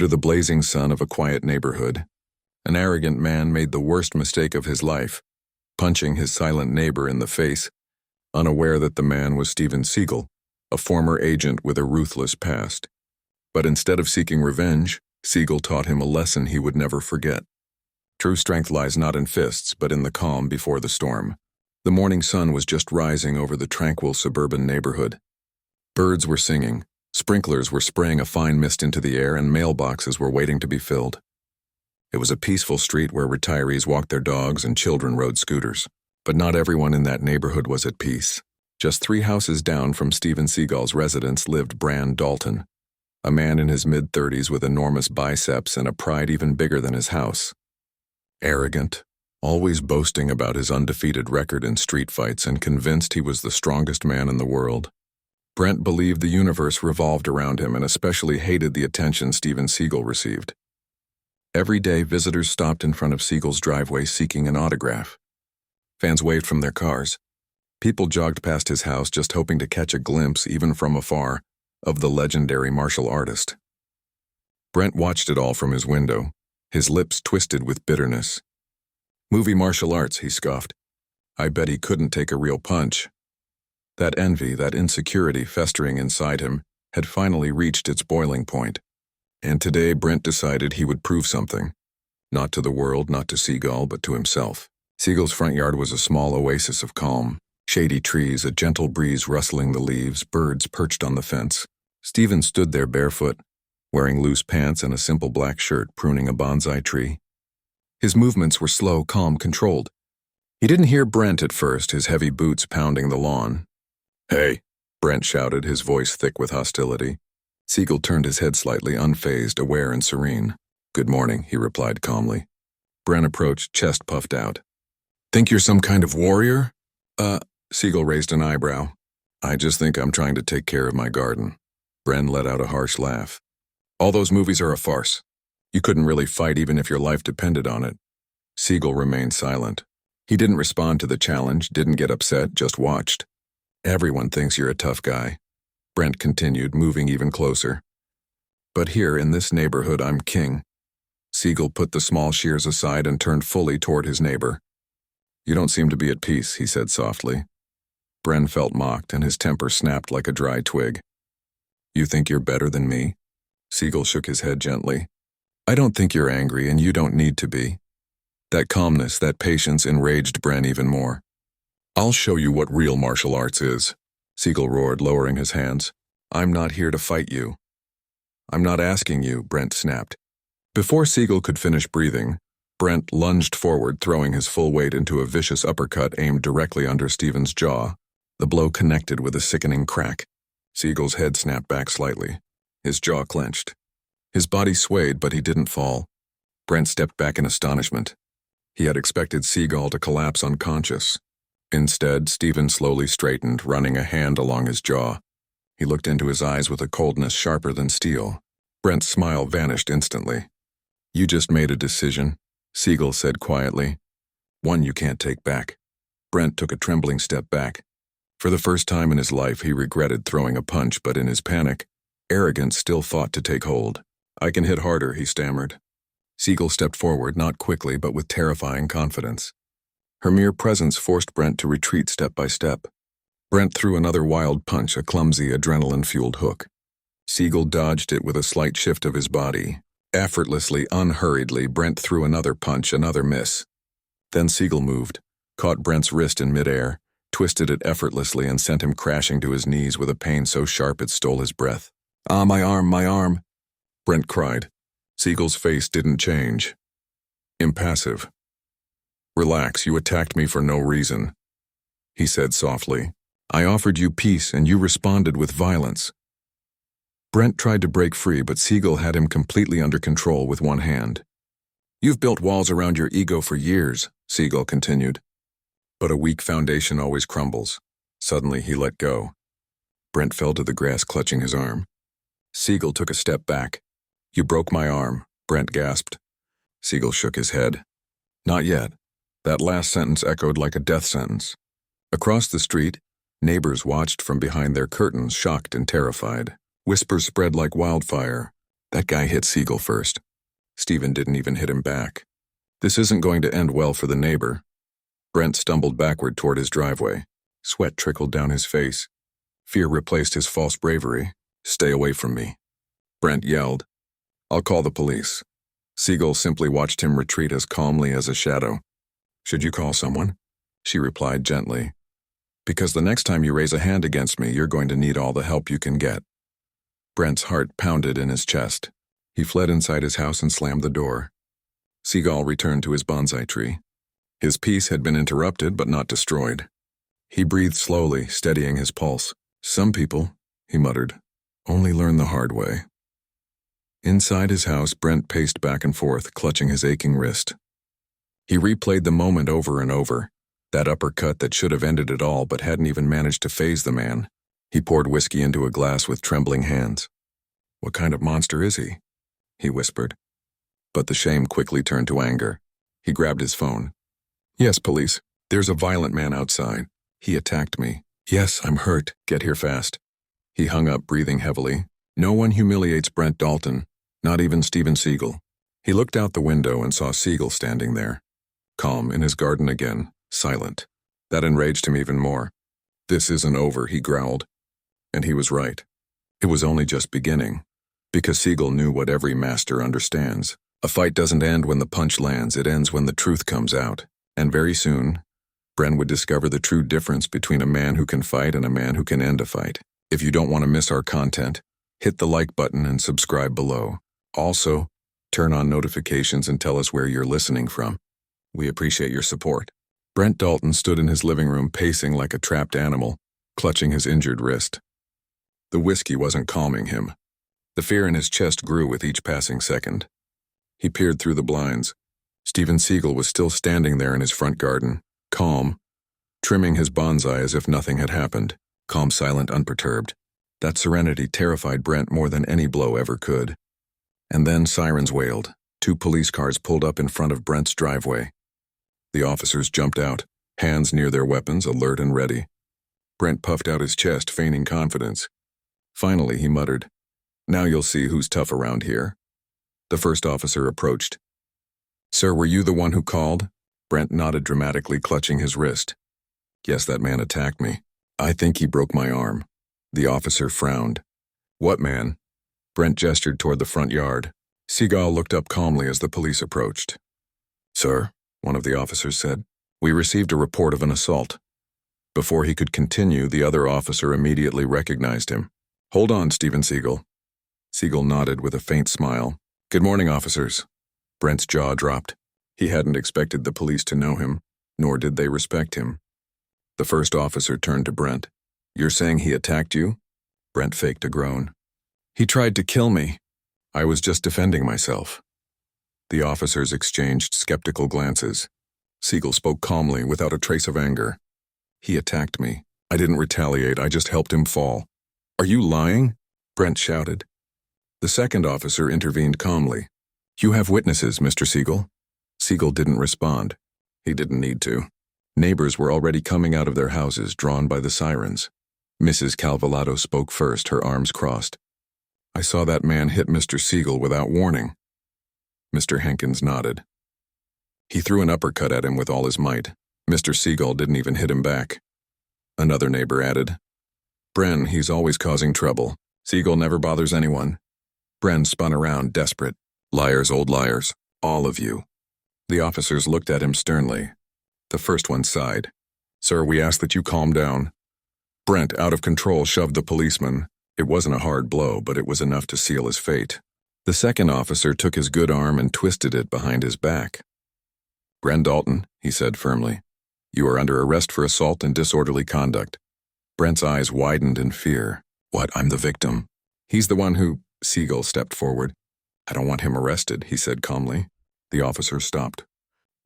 Under the blazing sun of a quiet neighborhood, an arrogant man made the worst mistake of his life, punching his silent neighbor in the face, unaware that the man was Steven Seagal, a former agent with a ruthless past. But instead of seeking revenge, Seagal taught him a lesson he would never forget. True strength lies not in fists, but in the calm before the storm. The morning sun was just rising over the tranquil suburban neighborhood. Birds were singing, sprinklers were spraying a fine mist into the air, and mailboxes were waiting to be filled. It was a peaceful street where retirees walked their dogs and children rode scooters. But not everyone in that neighborhood was at peace. Just 3 houses down from Steven Seagal's residence lived Bran Dalton, a man in his mid-30s with enormous biceps and a pride even bigger than his house. Arrogant, always boasting about his undefeated record in street fights and convinced he was the strongest man in the world. Brent believed the universe revolved around him and especially hated the attention Steven Seagal received. Every day, visitors stopped in front of Seagal's driveway seeking an autograph. Fans waved from their cars. People jogged past his house just hoping to catch a glimpse, even from afar, of the legendary martial artist. Brent watched it all from his window, his lips twisted with bitterness. Movie martial arts, he scoffed. I bet he couldn't take a real punch. That envy, that insecurity festering inside him, had finally reached its boiling point. And today Brent decided he would prove something. Not to the world, not to Seagal, but to himself. Seagal's front yard was a small oasis of calm. Shady trees, a gentle breeze rustling the leaves, birds perched on the fence. Steven stood there barefoot, wearing loose pants and a simple black shirt, pruning a bonsai tree. His movements were slow, calm, controlled. He didn't hear Brent at first, his heavy boots pounding the lawn. "Hey," Brent shouted, his voice thick with hostility. Seagal turned his head slightly, unfazed, aware and serene. "Good morning," he replied calmly. Brent approached, chest puffed out. "Think you're some kind of warrior?" Seagal raised an eyebrow. "I just think I'm trying to take care of my garden." Brent let out a harsh laugh. "All those movies are a farce. You couldn't really fight even if your life depended on it." Seagal remained silent. He didn't respond to the challenge, didn't get upset, just watched. "Everyone thinks you're a tough guy," Brent continued, moving even closer. "But here in this neighborhood, I'm king." Seagal put the small shears aside and turned fully toward his neighbor. "You don't seem to be at peace," he said softly. Brent felt mocked, and his temper snapped like a dry twig. "You think you're better than me?" Seagal shook his head gently. "I don't think you're angry, and you don't need to be." That calmness, that patience enraged Brent even more. "I'll show you what real martial arts is," Seagal roared, lowering his hands. "I'm not here to fight you." "I'm not asking you," Brent snapped. Before Seagal could finish breathing, Brent lunged forward, throwing his full weight into a vicious uppercut aimed directly under Steven's jaw. The blow connected with a sickening crack. Seagal's head snapped back slightly. His jaw clenched. His body swayed, but he didn't fall. Brent stepped back in astonishment. He had expected Seagal to collapse unconscious. Instead, Steven slowly straightened, running a hand along his jaw. He looked into his eyes with a coldness sharper than steel. Brent's smile vanished instantly. "You just made a decision," Seagal said quietly. "One you can't take back." Brent took a trembling step back. For the first time in his life, he regretted throwing a punch, but in his panic, arrogance still fought to take hold. "I can hit harder," he stammered. Seagal stepped forward, not quickly, but with terrifying confidence. Her mere presence forced Brent to retreat step by step. Brent threw another wild punch, a clumsy, adrenaline-fueled hook. Seagal dodged it with a slight shift of his body. Effortlessly, unhurriedly, Brent threw another punch, another miss. Then Seagal moved, caught Brent's wrist in midair, twisted it effortlessly, and sent him crashing to his knees with a pain so sharp it stole his breath. "Ah, my arm, my arm!" Brent cried. Seagal's face didn't change. Impassive. "Relax, you attacked me for no reason," he said softly. "I offered you peace, and you responded with violence." Brent tried to break free, but Seagal had him completely under control with one hand. "You've built walls around your ego for years," Seagal continued. "But a weak foundation always crumbles." Suddenly he let go. Brent fell to the grass, clutching his arm. Seagal took a step back. "You broke my arm," Brent gasped. Seagal shook his head. "Not yet." That last sentence echoed like a death sentence. Across the street, neighbors watched from behind their curtains, shocked and terrified. Whispers spread like wildfire. That guy hit Seagal first. Stephen didn't even hit him back. This isn't going to end well for the neighbor. Brent stumbled backward toward his driveway. Sweat trickled down his face. Fear replaced his false bravery. Stay away from me. Brent yelled. I'll call the police. Seagal simply watched him retreat as calmly as a shadow. Should you call someone? She replied gently. Because the next time you raise a hand against me, you're going to need all the help you can get. Brent's heart pounded in his chest. He fled inside his house and slammed the door. Seagal returned to his bonsai tree. His peace had been interrupted but not destroyed. He breathed slowly, steadying his pulse. Some people, he muttered, only learn the hard way. Inside his house, Brent paced back and forth, clutching his aching wrist. He replayed the moment over and over, that uppercut that should have ended it all but hadn't even managed to faze the man. He poured whiskey into a glass with trembling hands. What kind of monster is he? He whispered. But the shame quickly turned to anger. He grabbed his phone. Yes, police. There's a violent man outside. He attacked me. Yes, I'm hurt. Get here fast. He hung up, breathing heavily. No one humiliates Brent Dalton, not even Steven Seagal. He looked out the window and saw Seagal standing there, calm in his garden again, silent. That enraged him even more. This isn't over, he growled. And he was right. It was only just beginning. Because Seagal knew what every master understands. A fight doesn't end when the punch lands, it ends when the truth comes out. And very soon, Brent would discover the true difference between a man who can fight and a man who can end a fight. If you don't want to miss our content, hit the like button and subscribe below. Also, turn on notifications and tell us where you're listening from. We appreciate your support. Brent Dalton stood in his living room pacing like a trapped animal, clutching his injured wrist. The whiskey wasn't calming him. The fear in his chest grew with each passing second. He peered through the blinds. Steven Seagal was still standing there in his front garden, calm, trimming his bonsai as if nothing had happened, calm, silent, unperturbed. That serenity terrified Brent more than any blow ever could. And then sirens wailed. 2 police cars pulled up in front of Brent's driveway. The officers jumped out, hands near their weapons, alert and ready. Brent puffed out his chest, feigning confidence. Finally, he muttered, "Now you'll see who's tough around here." The first officer approached. "Sir, were you the one who called?" Brent nodded dramatically, clutching his wrist. "Yes, that man attacked me. I think he broke my arm." The officer frowned. "What man?" Brent gestured toward the front yard. Seagal looked up calmly as the police approached. "Sir," one of the officers said, "we received a report of an assault." Before he could continue, the other officer immediately recognized him. "Hold on, Steven Seagal." Seagal nodded with a faint smile. "Good morning, officers." Brent's jaw dropped. He hadn't expected the police to know him, nor did they respect him. The first officer turned to Brent. "You're saying he attacked you?" Brent faked a groan. "He tried to kill me. I was just defending myself." The officers exchanged skeptical glances. Seagal spoke calmly, without a trace of anger. "He attacked me. I didn't retaliate, I just helped him fall." "Are you lying?" Brent shouted. The second officer intervened calmly. "You have witnesses, Mr. Seagal." Seagal didn't respond. He didn't need to. Neighbors were already coming out of their houses, drawn by the sirens. Mrs. Calvalado spoke first, her arms crossed. "I saw that man hit Mr. Seagal without warning." Mr. Hankins nodded. "He threw an uppercut at him with all his might. Mr. Seagal didn't even hit him back." Another neighbor added, "Bren, he's always causing trouble. Seagal never bothers anyone." Bren spun around, desperate. "Liars, old liars. All of you." The officers looked at him sternly. The first one sighed. "Sir, we ask that you calm down." Brent, out of control, shoved the policeman. It wasn't a hard blow, but it was enough to seal his fate. The second officer took his good arm and twisted it behind his back. "Brent Dalton," he said firmly, "you are under arrest for assault and disorderly conduct." Brent's eyes widened in fear. "What, I'm the victim?" "He's the one who—" Seagal stepped forward. "I don't want him arrested," he said calmly. The officer stopped.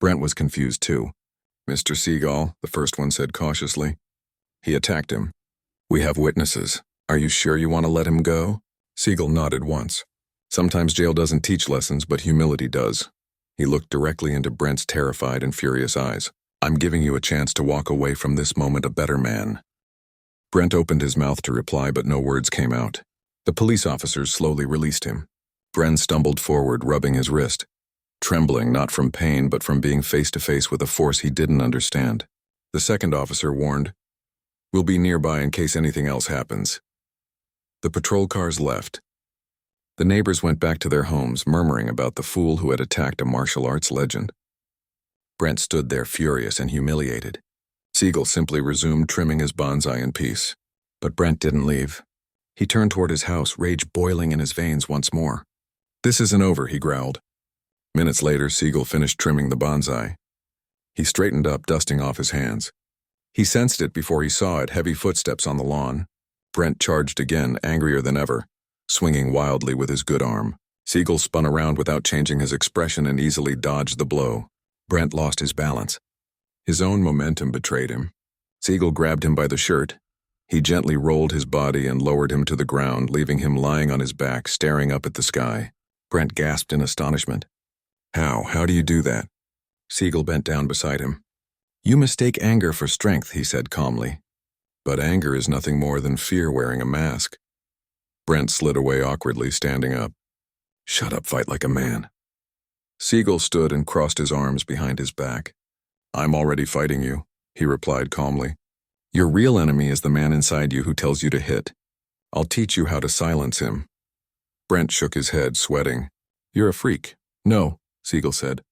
Brent was confused too. "Mr. Seagal," the first one said cautiously. "He attacked him. We have witnesses. Are you sure you want to let him go?" Seagal nodded once. Sometimes jail doesn't teach lessons, but humility does. He looked directly into Brent's terrified and furious eyes. "I'm giving you a chance to walk away from this moment a better man." Brent opened his mouth to reply, but no words came out. The police officers slowly released him. Brent stumbled forward, rubbing his wrist, trembling not from pain but from being face to face with a force he didn't understand. The second officer warned, "We'll be nearby in case anything else happens." The patrol cars left. The neighbors went back to their homes, murmuring about the fool who had attacked a martial arts legend. Brent stood there furious and humiliated. Seagal simply resumed trimming his bonsai in peace. But Brent didn't leave. He turned toward his house, rage boiling in his veins once more. "This isn't over," he growled. Minutes later, Seagal finished trimming the bonsai. He straightened up, dusting off his hands. He sensed it before he saw it, heavy footsteps on the lawn. Brent charged again, angrier than ever, swinging wildly with his good arm. Seagal spun around without changing his expression and easily dodged the blow. Brent lost his balance. His own momentum betrayed him. Seagal grabbed him by the shirt. He gently rolled his body and lowered him to the ground, leaving him lying on his back, staring up at the sky. Brent gasped in astonishment. How do you do that?" Seagal bent down beside him. "You mistake anger for strength," he said calmly. "But anger is nothing more than fear wearing a mask." Brent slid away awkwardly, standing up. "Shut up, fight like a man." Seagal stood and crossed his arms behind his back. "I'm already fighting you," he replied calmly. "Your real enemy is the man inside you who tells you to hit. I'll teach you how to silence him." Brent shook his head, sweating. "You're a freak." "No," Seagal said.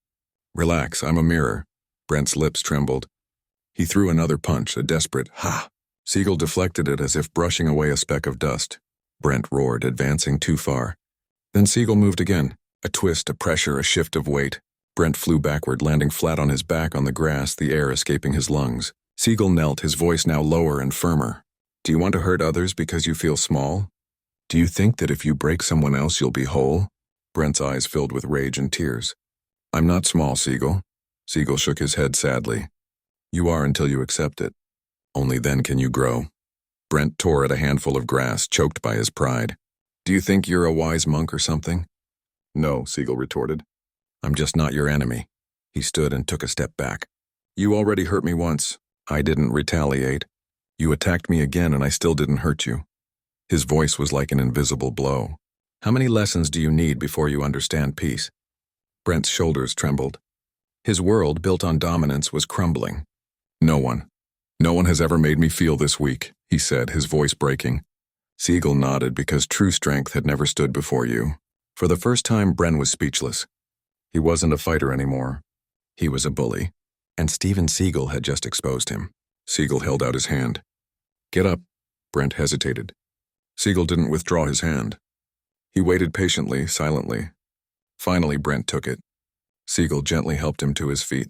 "Relax, I'm a mirror." Brent's lips trembled. He threw another punch, a desperate ha. Seagal deflected it as if brushing away a speck of dust. Brent roared, advancing too far. Then Seagal moved again. A twist, a pressure, a shift of weight. Brent flew backward, landing flat on his back on the grass, the air escaping his lungs. Seagal knelt, his voice now lower and firmer. "Do you want to hurt others because you feel small? Do you think that if you break someone else you'll be whole?" Brent's eyes filled with rage and tears. "I'm not small, Seagal." Seagal shook his head sadly. "You are until you accept it. Only then can you grow." Brent tore at a handful of grass, choked by his pride. "Do you think you're a wise monk or something?" "No," Seagal retorted. "I'm just not your enemy." He stood and took a step back. "You already hurt me once. I didn't retaliate. You attacked me again and I still didn't hurt you." His voice was like an invisible blow. "How many lessons do you need before you understand peace?" Brent's shoulders trembled. His world, built on dominance, was crumbling. No one has ever made me feel this weak," he said, his voice breaking. Seagal nodded because true strength had never stood before you. For the first time, Brent was speechless. He wasn't a fighter anymore. He was a bully. And Steven Seagal had just exposed him. Seagal held out his hand. "Get up." Brent hesitated. Seagal didn't withdraw his hand. He waited patiently, silently. Finally, Brent took it. Seagal gently helped him to his feet.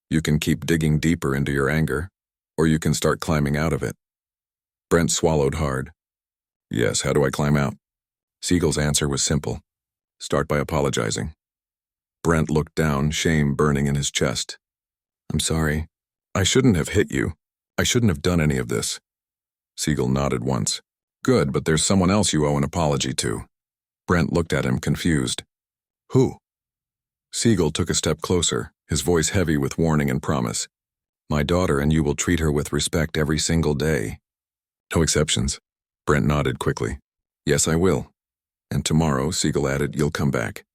"You can keep digging deeper into your anger, or you can start climbing out of it." Brent swallowed hard. "Yes, how do I climb out?" Seagal's answer was simple. "Start by apologizing." Brent looked down, shame burning in his chest. "I'm sorry. I shouldn't have hit you. I shouldn't have done any of this." Seagal nodded once. "Good, but there's someone else you owe an apology to." Brent looked at him, confused. "Who?" Seagal took a step closer, his voice heavy with warning and promise. "My daughter, and you will treat her with respect every single day." "No exceptions." Brent nodded quickly. "Yes, I will. And tomorrow," Seagal added, "you'll come back.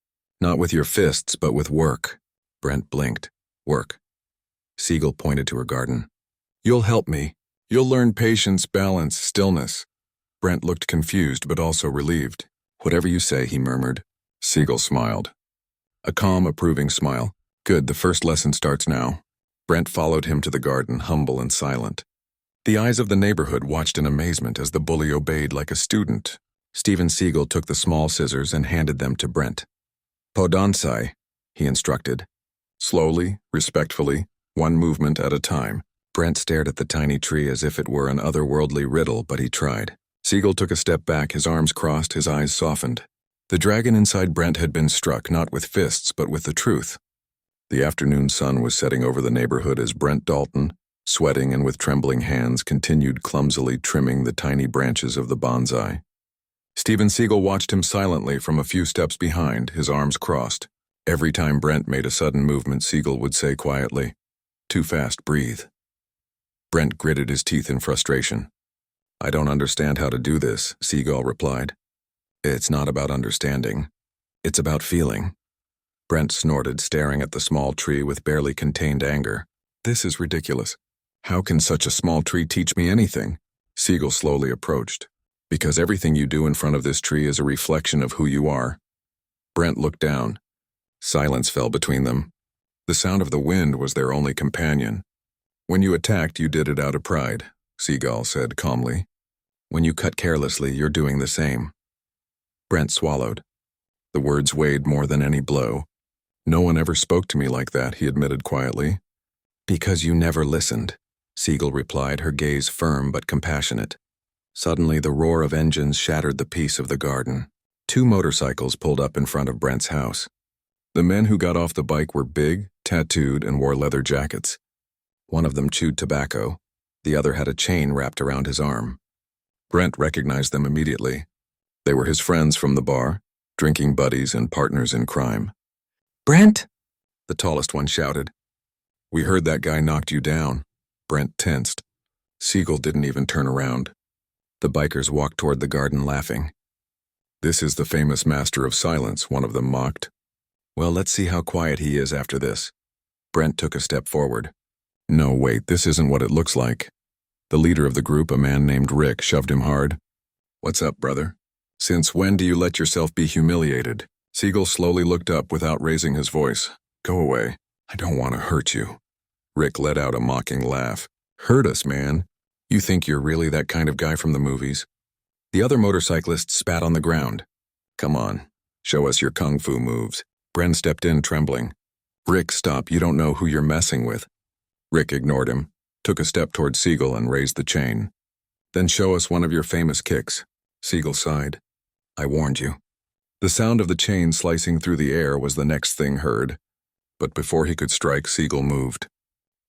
Not with your fists, but with work." Brent blinked. "Work." Seagal pointed to her garden. "You'll help me. You'll learn patience, balance, stillness." Brent looked confused, but also relieved. "Whatever you say," he murmured. Seagal smiled. A calm, approving smile. "Good, the first lesson starts now." Brent followed him to the garden, humble and silent. The eyes of the neighborhood watched in amazement as the bully obeyed like a student. Steven Seagal took the small scissors and handed them to Brent. "Podansai," he instructed. Slowly, respectfully, one movement at a time. Brent stared at the tiny tree as if it were an otherworldly riddle, but he tried. Seagal took a step back, his arms crossed, his eyes softened. The dragon inside Brent had been struck not with fists, but with the truth. The afternoon sun was setting over the neighborhood as Brent Dalton, sweating and with trembling hands, continued clumsily trimming the tiny branches of the bonsai. Steven Seagal watched him silently from a few steps behind, his arms crossed. Every time Brent made a sudden movement, Seagal would say quietly, "Too fast, breathe." Brent gritted his teeth in frustration. "I don't understand how to do this," Seagal replied. "It's not about understanding. It's about feeling. Brent snorted, staring at the small tree with barely contained anger. This is ridiculous. How can such a small tree teach me anything? Seagal slowly approached. Because everything you do in front of this tree is a reflection of who you are. Brent looked down. Silence fell between them. The sound of the wind was their only companion. When you attacked, you did it out of pride, Seagal said calmly. When you cut carelessly, you're doing the same. Brent swallowed. The words weighed more than any blow. No one ever spoke to me like that, he admitted quietly. Because you never listened, Seagal replied, her gaze firm but compassionate. Suddenly, the roar of engines shattered the peace of the garden. 2 motorcycles pulled up in front of Brent's house. The men who got off the bike were big, tattooed, and wore leather jackets. One of them chewed tobacco. The other had a chain wrapped around his arm. Brent recognized them immediately. They were his friends from the bar, drinking buddies and partners in crime. "Brent!" the tallest one shouted. "We heard that guy knocked you down." Brent tensed. Seagal didn't even turn around. The bikers walked toward the garden laughing. "This is the famous master of silence," one of them mocked. "Well, let's see how quiet he is after this." Brent took a step forward. "No, wait, this isn't what it looks like." The leader of the group, a man named Rick, shoved him hard. "What's up, brother? Since when do you let yourself be humiliated?" Seagal slowly looked up without raising his voice. "Go away. I don't want to hurt you." Rick let out a mocking laugh. "Hurt us, man? You think you're really that kind of guy from the movies?" The other motorcyclist spat on the ground. "Come on, show us your kung fu moves." Brent stepped in, trembling. "Rick, stop, you don't know who you're messing with." Rick ignored him, took a step toward Seagal and raised the chain. "Then show us one of your famous kicks." Seagal sighed. "I warned you." The sound of the chain slicing through the air was the next thing heard. But before he could strike, Seagal moved.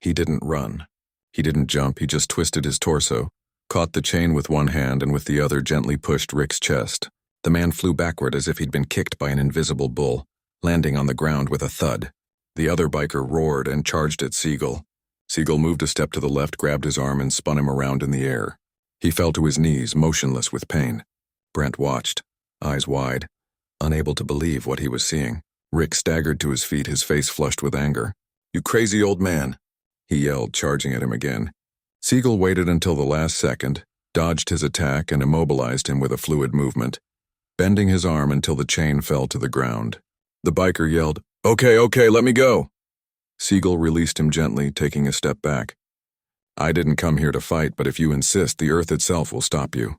He didn't run. He didn't jump, he just twisted his torso, caught the chain with one hand and with the other gently pushed Rick's chest. The man flew backward as if he'd been kicked by an invisible bull, landing on the ground with a thud. The other biker roared and charged at Seagal. Seagal moved a step to the left, grabbed his arm and spun him around in the air. He fell to his knees, motionless with pain. Brent watched, eyes wide, unable to believe what he was seeing. Rick staggered to his feet, his face flushed with anger. "You crazy old man!" he yelled, charging at him again. Seagal waited until the last second, dodged his attack and immobilized him with a fluid movement, bending his arm until the chain fell to the ground. The biker yelled, Okay, let me go." Seagal released him gently, taking a step back. "I didn't come here to fight, but if you insist, the earth itself will stop you."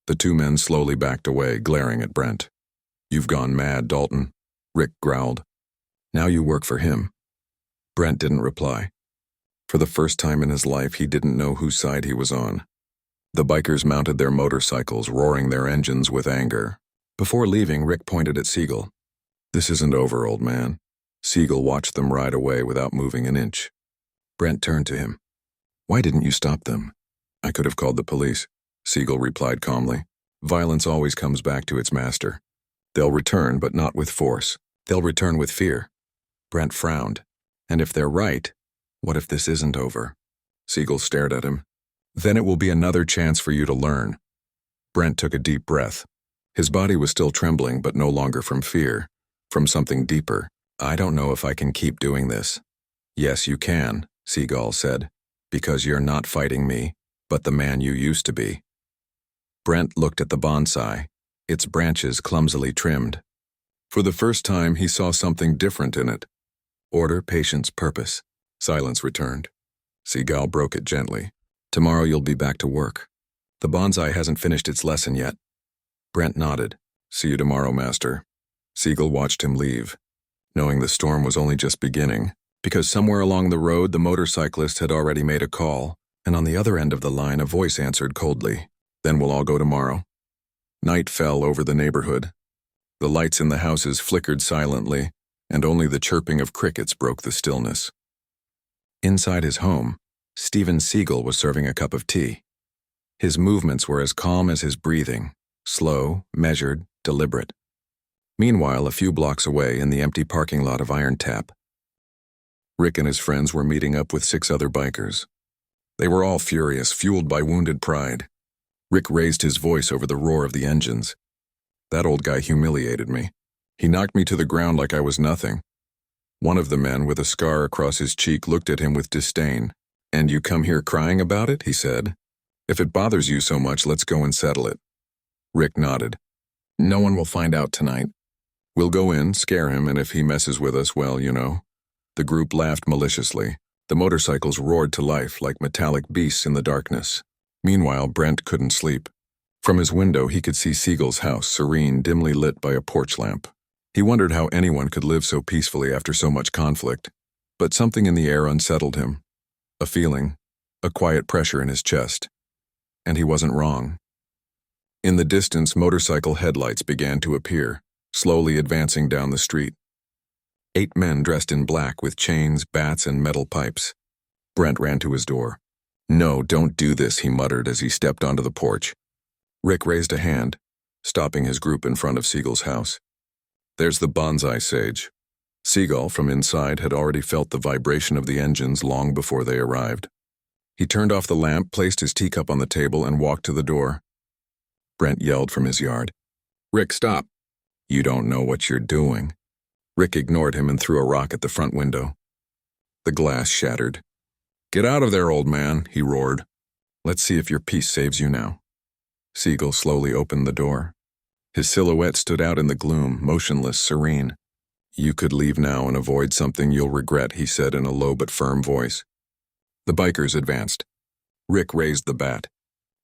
The 2 men slowly backed away, glaring at Brent. "You've gone mad, Dalton," Rick growled. "Now you work for him." Brent didn't reply. For the first time in his life, he didn't know whose side he was on. The bikers mounted their motorcycles, roaring their engines with anger. Before leaving, Rick pointed at Seagal. "This isn't over, old man." Seagal watched them ride away without moving an inch. Brent turned to him. "Why didn't you stop them?" "I could have called the police," Seagal replied calmly. "Violence always comes back to its master. They'll return, but not with force. They'll return with fear." Brent frowned. "And if they're right, what if this isn't over?" Seagal stared at him. "Then it will be another chance for you to learn." Brent took a deep breath. His body was still trembling, but no longer from fear, from something deeper. "I don't know if I can keep doing this." "Yes, you can," Seagal said, "because you're not fighting me, but the man you used to be." Brent looked at the bonsai, its branches clumsily trimmed. For the first time, he saw something different in it. Order, patience, purpose. Silence returned. Seagal broke it gently. "Tomorrow you'll be back to work. The bonsai hasn't finished its lesson yet." Brent nodded. "See you tomorrow, master." Seagal watched him leave, knowing the storm was only just beginning, because somewhere along the road the motorcyclist had already made a call, and on the other end of the line a voice answered coldly, "Then we'll all go tomorrow." Night fell over the neighborhood. The lights in the houses flickered silently, and only the chirping of crickets broke the stillness. Inside his home, Steven Seagal was serving a cup of tea. His movements were as calm as his breathing, slow, measured, deliberate. Meanwhile, a few blocks away in the empty parking lot of Iron Tap, Rick and his friends were meeting up with 6 other bikers. They were all furious, fueled by wounded pride. Rick raised his voice over the roar of the engines. "That old guy humiliated me. He knocked me to the ground like I was nothing. One of the men with a scar across his cheek looked at him with disdain. And you come here crying about it, he said. If it bothers you so much, let's go and settle it. Rick nodded. No one will find out tonight. We'll go in, scare him, and if he messes with us, well, you know. The group laughed maliciously. The motorcycles roared to life like metallic beasts in the darkness. Meanwhile, Brent couldn't sleep. From his window, he could see Seagal's house, serene, dimly lit by a porch lamp. He wondered how anyone could live so peacefully after so much conflict. But something in the air unsettled him. A feeling, a quiet pressure in his chest. And he wasn't wrong. In the distance, motorcycle headlights began to appear, slowly advancing down the street. 8 men dressed in black with chains, bats, and metal pipes. Brent ran to his door. No, don't do this, he muttered as he stepped onto the porch. Rick raised a hand, stopping his group in front of Seagal's house. There's the bonsai sage. Seagal, from inside, had already felt the vibration of the engines long before they arrived. He turned off the lamp, placed his teacup on the table, and walked to the door. Brent yelled from his yard. Rick, stop. You don't know what you're doing. Rick ignored him and threw a rock at the front window. The glass shattered. Get out of there, old man, he roared. Let's see if your peace saves you now. Seagal slowly opened the door. His silhouette stood out in the gloom, motionless, serene. You could leave now and avoid something you'll regret, he said in a low but firm voice. The bikers advanced. Rick raised the bat.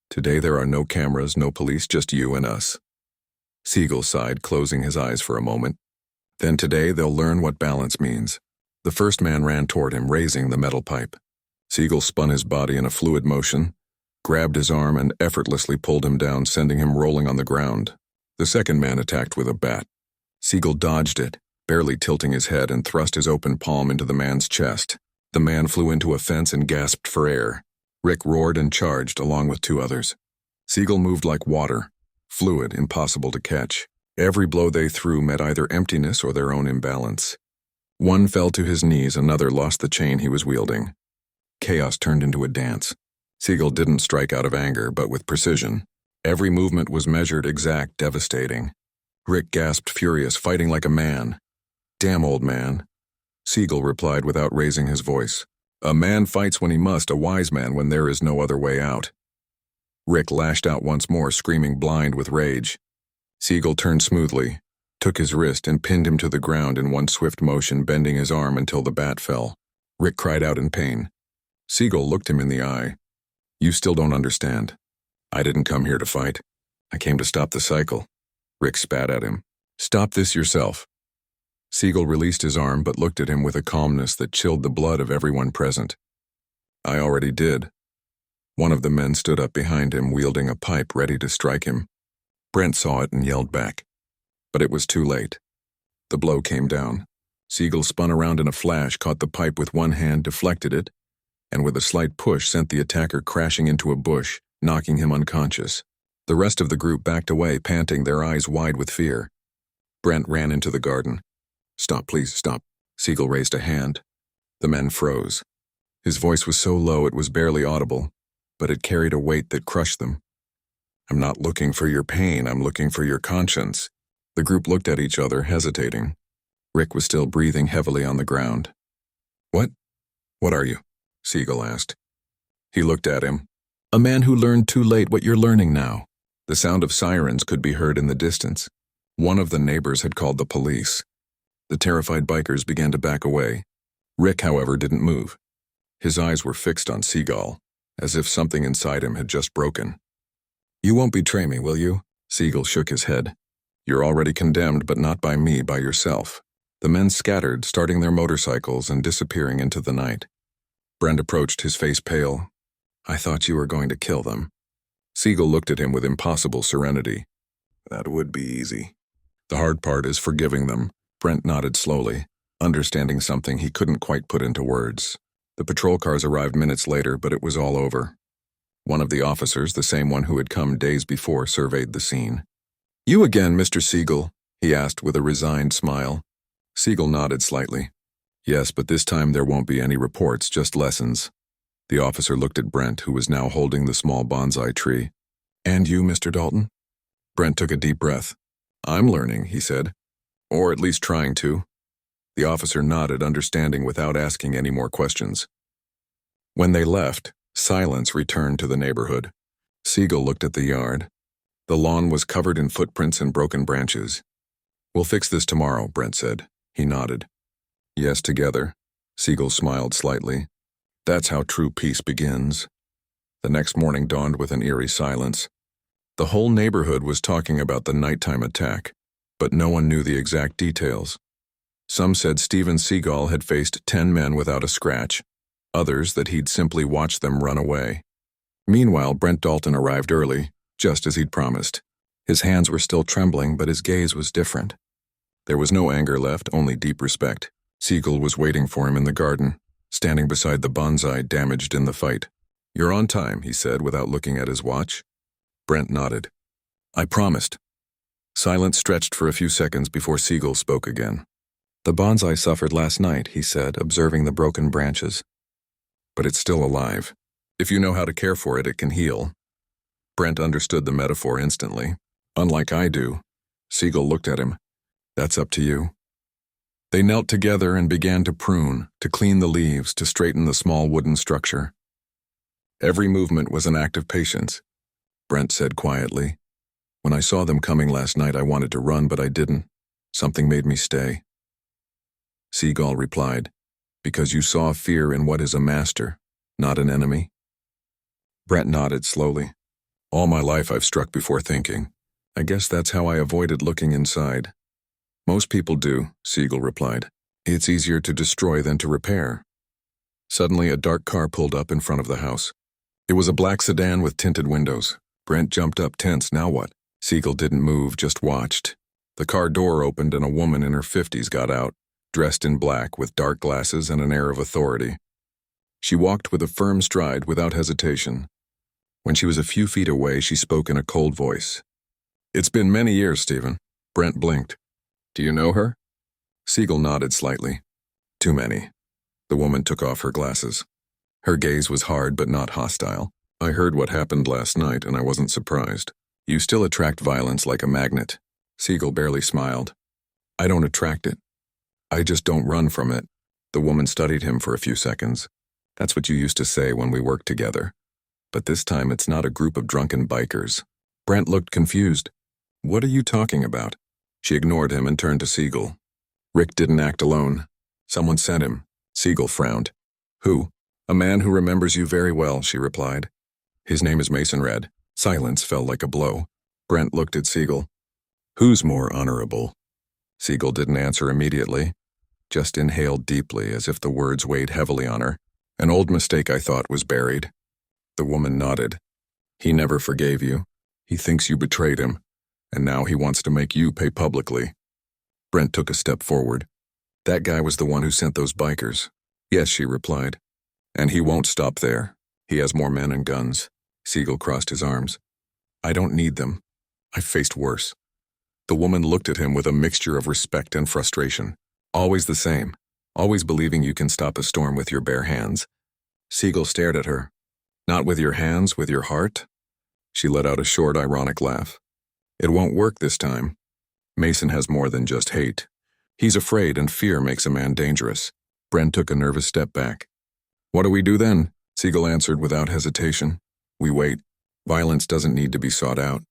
Today there are no cameras, no police, just you and us. Seagal sighed, closing his eyes for a moment. Then today they'll learn what balance means. The first man ran toward him, raising the metal pipe. Seagal spun his body in a fluid motion, grabbed his arm, and effortlessly pulled him down, sending him rolling on the ground. The second man attacked with a bat. Seagal dodged it, barely tilting his head, and thrust his open palm into the man's chest. The man flew into a fence and gasped for air. Rick roared and charged, along with 2 others. Seagal moved like water, fluid, impossible to catch. Every blow they threw met either emptiness or their own imbalance. One fell to his knees, another lost the chain he was wielding. Chaos turned into a dance. Seagal didn't strike out of anger, but with precision. Every movement was measured, exact, devastating. Rick gasped, furious, fighting like a man. Damn, old man. Seagal replied without raising his voice. A man fights when he must, a wise man when there is no other way out. Rick lashed out once more, screaming, blind with rage. Seagal turned smoothly, took his wrist, and pinned him to the ground in one swift motion, bending his arm until the bat fell. Rick cried out in pain. Seagal looked him in the eye. You still don't understand. I didn't come here to fight. I came to stop the cycle. Rick spat at him. Stop this yourself. Seagal released his arm but looked at him with a calmness that chilled the blood of everyone present. I already did. One of the men stood up behind him, wielding a pipe, ready to strike him. Brent saw it and yelled back. But it was too late. The blow came down. Seagal spun around in a flash, caught the pipe with one hand, deflected it, and with a slight push sent the attacker crashing into a bush, knocking him unconscious. The rest of the group backed away, panting, their eyes wide with fear. Brent ran into the garden. Stop, please, stop. Seagal raised a hand. The men froze. His voice was so low it was barely audible, but it carried a weight that crushed them. I'm not looking for your pain, I'm looking for your conscience. The group looked at each other, hesitating. Rick was still breathing heavily on the ground. What? What are you? Seagal asked. He looked at him. A man who learned too late what you're learning now. The sound of sirens could be heard in the distance. One of the neighbors had called the police. The terrified bikers began to back away. Rick, however, didn't move. His eyes were fixed on Seagal, as if something inside him had just broken. You won't betray me, will you? Seagal shook his head. You're already condemned, but not by me, by yourself. The men scattered, starting their motorcycles and disappearing into the night. Brent approached, his face pale. I thought you were going to kill them. Seagal looked at him with impossible serenity. That would be easy. The hard part is forgiving them. Brent nodded slowly, understanding something he couldn't quite put into words. The patrol cars arrived minutes later, but it was all over. One of the officers, the same one who had come days before, surveyed the scene. You again, Mr. Seagal? He asked with a resigned smile. Seagal nodded slightly. Yes, but this time there won't be any reports, just lessons. The officer looked at Brent, who was now holding the small bonsai tree. And you, Mr. Dalton? Brent took a deep breath. I'm learning, he said. Or at least trying to. The officer nodded, understanding without asking any more questions. When they left, silence returned to the neighborhood. Seagal looked at the yard. The lawn was covered in footprints and broken branches. "We'll fix this tomorrow," Brent said. He nodded. "Yes, together." Seagal smiled slightly. "That's how true peace begins." The next morning dawned with an eerie silence. The whole neighborhood was talking about the nighttime attack, but no one knew the exact details. Some said Steven Seagal had faced 10 men without a scratch, others that he'd simply watched them run away. Meanwhile, Brent Dalton arrived early, just as he'd promised. His hands were still trembling, but his gaze was different. There was no anger left, only deep respect. Seagal was waiting for him in the garden, standing beside the bonsai damaged in the fight. "You're on time," he said without looking at his watch. Brent nodded. "I promised." Silence stretched for a few seconds before Seagal spoke again. "The bonsai suffered last night," he said, observing the broken branches. "But it's still alive. If you know how to care for it, it can heal." Brent understood the metaphor instantly. "Unlike I do." Seagal looked at him. "That's up to you." They knelt together and began to prune, to clean the leaves, to straighten the small wooden structure. Every movement was an act of patience. Brent said quietly, "When I saw them coming last night, I wanted to run, but I didn't. Something made me stay." Seagal replied, "Because you saw fear in what is a master, not an enemy?" Brent nodded slowly. "All my life I've struck before thinking. I guess that's how I avoided looking inside." "Most people do," Seagal replied. "It's easier to destroy than to repair." Suddenly, a dark car pulled up in front of the house. It was a black sedan with tinted windows. Brent jumped up tense. Now what? Seagal didn't move, just watched. The car door opened and a woman in her 50s got out, dressed in black with dark glasses and an air of authority. She walked with a firm stride without hesitation. When she was a few feet away, she spoke in a cold voice. "It's been many years, Stephen." Brent blinked. "Do you know her?" Seagal nodded slightly. "Too many." The woman took off her glasses. Her gaze was hard but not hostile. "I heard what happened last night and I wasn't surprised. You still attract violence like a magnet." Seagal barely smiled. "I don't attract it. I just don't run from it." The woman studied him for a few seconds. "That's what you used to say when we worked together. But this time it's not a group of drunken bikers." Brent looked confused. "What are you talking about?" She ignored him and turned to Seagal. "Rick didn't act alone. Someone sent him." Seagal frowned. "Who?" "A man who remembers you very well," she replied. "His name is Mason Red." Silence fell like a blow. Brent looked at Seagal. "Who's more honorable?" Seagal didn't answer immediately, just inhaled deeply as if the words weighed heavily on her. "An old mistake I thought was buried." The woman nodded. "He never forgave you. He thinks you betrayed him, and now he wants to make you pay publicly." Brent took a step forward. "That guy was the one who sent those bikers." "Yes," she replied. "And he won't stop there. He has more men and guns." Seagal crossed his arms. "I don't need them. I've faced worse." The woman looked at him with a mixture of respect and frustration. "Always the same. Always believing you can stop a storm with your bare hands." Seagal stared at her. "Not with your hands, with your heart?" She let out a short, ironic laugh. "It won't work this time. Mason has more than just hate. He's afraid, and fear makes a man dangerous." Brent took a nervous step back. "What do we do then?" Seagal answered without hesitation. "We wait. Violence doesn't need to be sought out.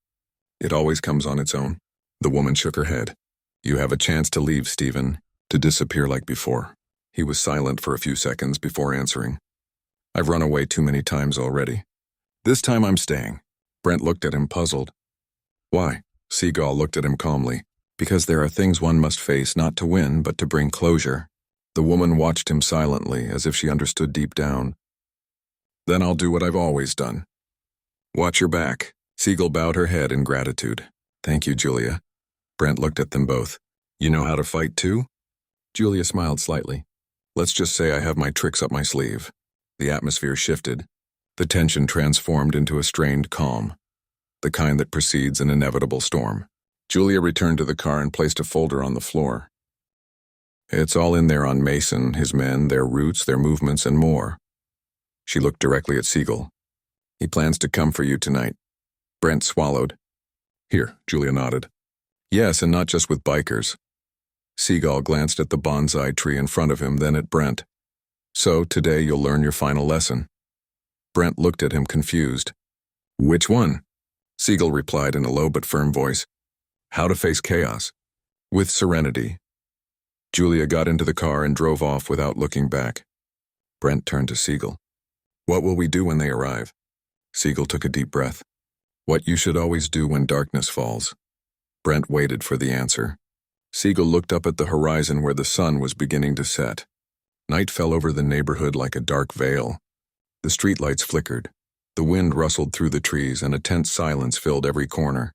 It always comes on its own." The woman shook her head. "You have a chance to leave, Stephen, to disappear like before." He was silent for a few seconds before answering. "I've run away too many times already. This time I'm staying." Brent looked at him, puzzled. "Why?" Seagal looked at him calmly. "Because there are things one must face, not to win, but to bring closure." The woman watched him silently, as if she understood deep down. "Then I'll do what I've always done. Watch your back." Seagal bowed her head in gratitude. "Thank you, Julia." Brent looked at them both. "You know how to fight too?" Julia smiled slightly. "Let's just say I have my tricks up my sleeve." The atmosphere shifted. The tension transformed into a strained calm, the kind that precedes an inevitable storm. Julia returned to the car and placed a folder on the floor. "It's all in there on Mason, his men, their routes, their movements, and more." She looked directly at Seagal. "He plans to come for you tonight." Brent swallowed. "Here," Julia nodded. "Yes, and not just with bikers. Seagal glanced at the bonsai tree in front of him, then at Brent. So, today you'll learn your final lesson. Brent looked at him confused. Which one? Seagal replied in a low but firm voice. How to face chaos. With serenity. Julia got into the car and drove off without looking back. Brent turned to Seagal. What will we do when they arrive? Seagal took a deep breath. What you should always do when darkness falls. Brent waited for the answer. Seagal looked up at the horizon where the sun was beginning to set. Night fell over the neighborhood like a dark veil. The streetlights flickered. The wind rustled through the trees and a tense silence filled every corner.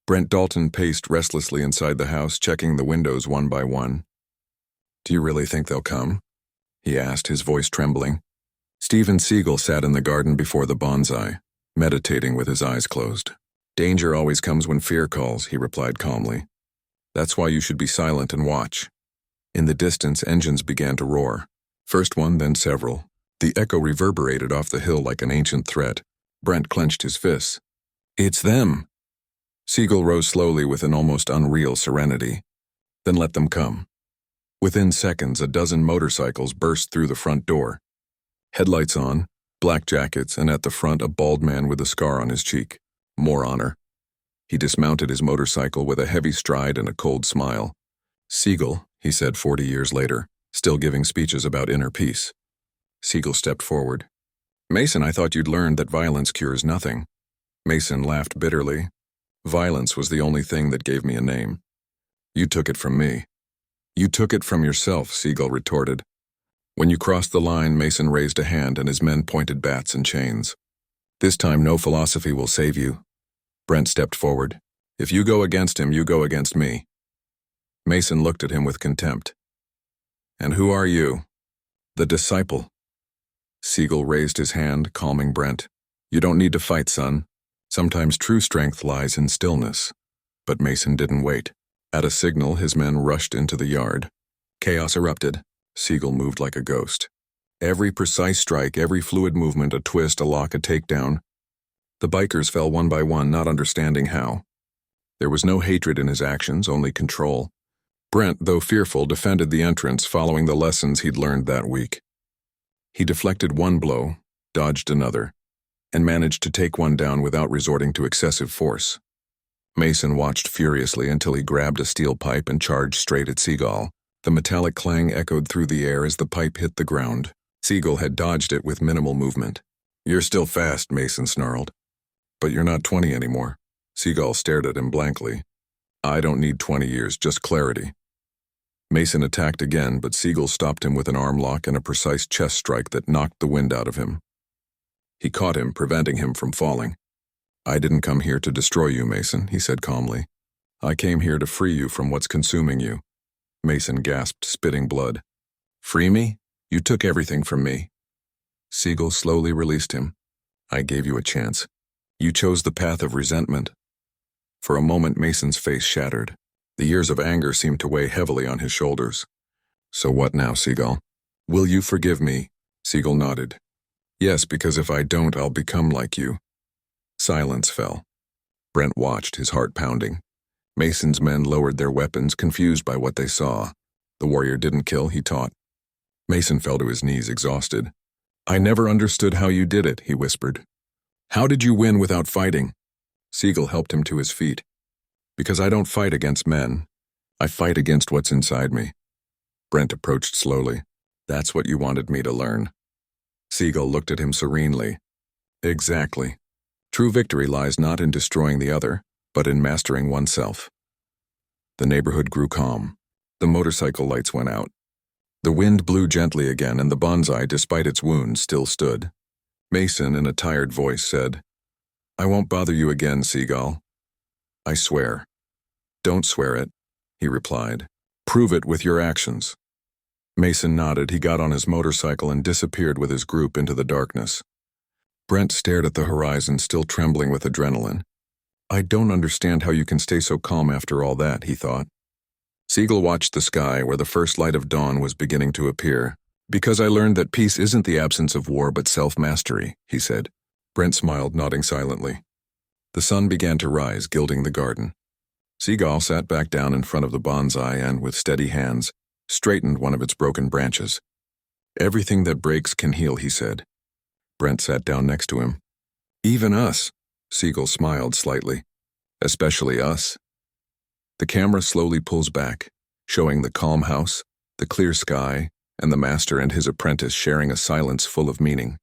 Brent Dalton paced restlessly inside the house, checking the windows one by one. Do you really think they'll come? He asked, his voice trembling. Steven Seagal sat in the garden before the bonsai, meditating with his eyes closed. Danger always comes when fear calls, he replied calmly. That's why you should be silent and watch. In the distance, engines began to roar. First one, then several. The echo reverberated off the hill like an ancient threat. Brent clenched his fists. It's them! Seagal rose slowly with an almost unreal serenity. Then let them come. Within seconds, a dozen motorcycles burst through the front door. Headlights on, black jackets, and at the front a bald man with a scar on his cheek. More honor. He dismounted his motorcycle with a heavy stride and a cold smile. Seagal, he said 40 years later, still giving speeches about inner peace. Seagal stepped forward. Mason, I thought you'd learned that violence cures nothing. Mason laughed bitterly. Violence was the only thing that gave me a name. You took it from me. You took it from yourself, Seagal retorted. When you crossed the line, Mason raised a hand and his men pointed bats and chains. This time no philosophy will save you. Brent stepped forward. If you go against him, you go against me. Mason looked at him with contempt. And who are you? The disciple. Seagal raised his hand, calming Brent. You don't need to fight, son. Sometimes true strength lies in stillness. But Mason didn't wait. At a signal, his men rushed into the yard. Chaos erupted. Seagal moved like a ghost. Every precise strike, every fluid movement, a twist, a lock, a takedown. The bikers fell one by one, not understanding how. There was no hatred in his actions, only control. Brent, though fearful, defended the entrance, following the lessons he'd learned that week. He deflected one blow, dodged another, and managed to take one down without resorting to excessive force. Mason watched furiously until he grabbed a steel pipe and charged straight at Seagal. The metallic clang echoed through the air as the pipe hit the ground. Seagal had dodged it with minimal movement. You're still fast, Mason snarled. But you're not 20 anymore. Seagal stared at him blankly. I don't need 20 years, just clarity. Mason attacked again, but Seagal stopped him with an arm lock and a precise chest strike that knocked the wind out of him. He caught him, preventing him from falling. I didn't come here to destroy you, Mason, he said calmly. I came here to free you from what's consuming you. Mason gasped, spitting blood. Free me? You took everything from me. Seagal slowly released him. I gave you a chance. You chose the path of resentment. For a moment, Mason's face shattered. The years of anger seemed to weigh heavily on his shoulders. So what now, Seagal? Will you forgive me? Seagal nodded. Yes, because if I don't, I'll become like you. Silence fell. Brent watched, his heart pounding. Mason's men lowered their weapons, confused by what they saw. The warrior didn't kill, he taught. Mason fell to his knees, exhausted. I never understood how you did it, he whispered. How did you win without fighting? Seagal helped him to his feet. Because I don't fight against men. I fight against what's inside me. Brent approached slowly. That's what you wanted me to learn. Seagal looked at him serenely. Exactly. True victory lies not in destroying the other, but in mastering oneself. The neighborhood grew calm. The motorcycle lights went out. The wind blew gently again, and the bonsai, despite its wounds, still stood. Mason, in a tired voice, said, I won't bother you again, Seagal. I swear. Don't swear it, he replied. Prove it with your actions. Mason nodded. He got on his motorcycle and disappeared with his group into the darkness. Brent stared at the horizon, still trembling with adrenaline. I don't understand how you can stay so calm after all that, he thought. Seagal watched the sky where the first light of dawn was beginning to appear. Because I learned that peace isn't the absence of war but self-mastery, he said. Brent smiled, nodding silently. The sun began to rise, gilding the garden. Seagal sat back down in front of the bonsai and, with steady hands, straightened one of its broken branches. "Everything that breaks can heal," he said. Brent sat down next to him. "Even us," Seagal smiled slightly. "Especially us." The camera slowly pulls back, showing the calm house, the clear sky, and the master and his apprentice sharing a silence full of meaning.